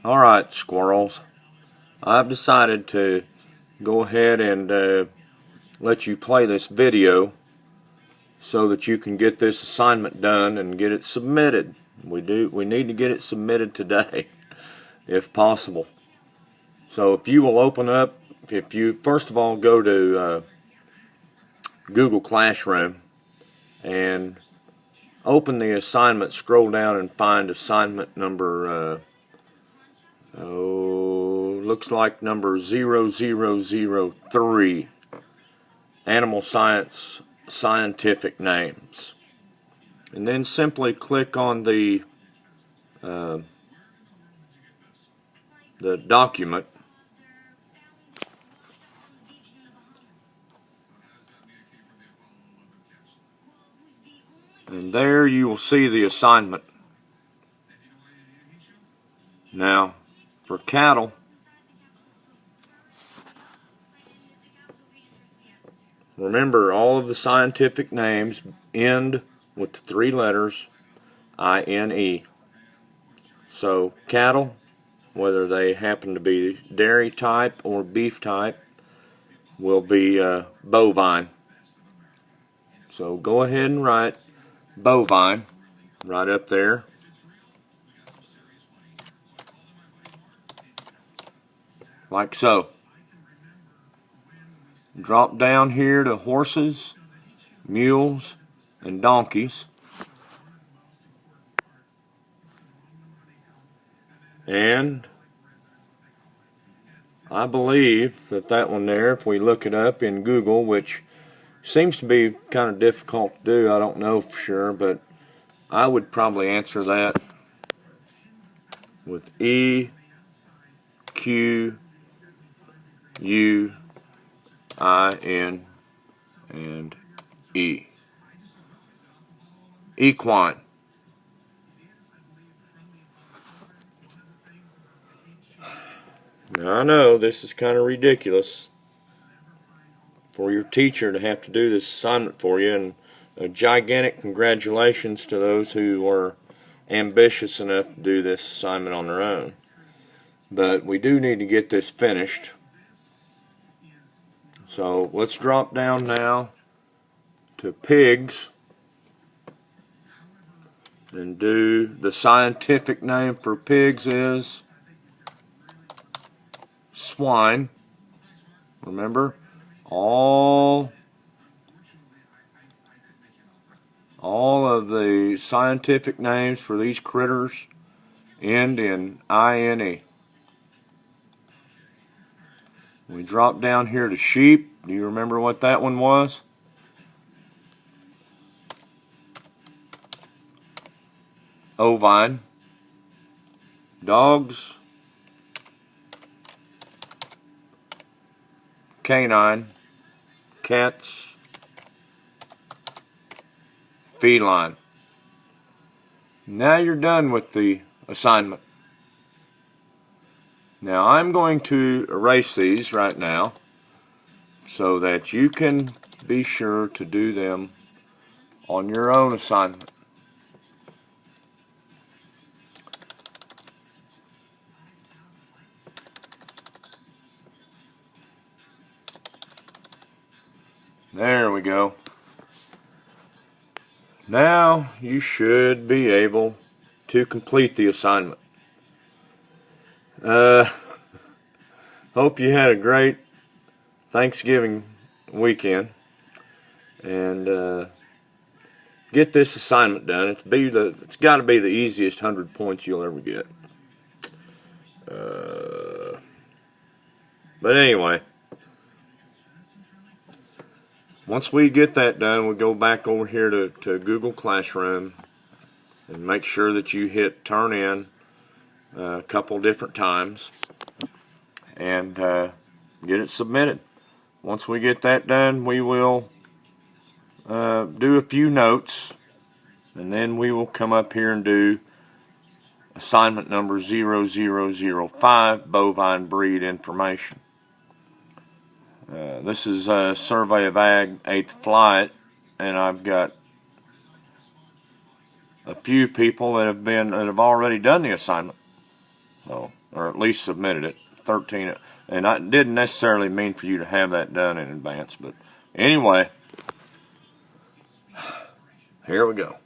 Alright, squirrels, I've decided to go ahead and let you play this video so that you can get this assignment done and get it submitted. We need to get it submitted today if possible. So if you will open up, if you first of all go to Google Classroom and open the assignment, scroll down and find assignment number looks like number 0003, Animal Science Scientific Names. And then simply click on the document. And there you will see the assignment. Now, for cattle, remember all of the scientific names end with the three letters INE. So cattle, whether they happen to be dairy type or beef type, will be bovine. So go ahead and write bovine right up there. Like so. Drop down here to horses, mules, and donkeys. And I believe that one there, if we look it up in Google, which seems to be kind of difficult to do, I don't know for sure, but I would probably answer that with E, Q, U, I, N, and E. Equine. Now I know this is kind of ridiculous for your teacher to have to do this assignment for you, and a gigantic congratulations to those who were ambitious enough to do this assignment on their own. But we do need to get this finished. So let's drop down now to pigs and do the scientific name for pigs is swine. Remember, all of the scientific names for these critters end in INE. We drop down here to sheep. Do you remember what that one was? Ovine. Dogs. Canine. Cats. Feline. Now you're done with the assignment. Now I'm going to erase these right now so that you can be sure to do them on your own assignment. There we go. Now you should be able to complete the assignment. Hope you had a great Thanksgiving weekend, and get this assignment done. It's got to be the easiest 100 points you'll ever get. But anyway, once we get that done, we go back over here to Google Classroom and make sure that you hit turn in a couple different times and get it submitted. Once we get that done, we will do a few notes, and then we will come up here and do assignment number 0005, bovine breed information. This is a Survey of Ag 8th flight, and I've got a few people that have already done the assignment. So or at least submitted it. 13, and I didn't necessarily mean for you to have that done in advance, but anyway, here we go.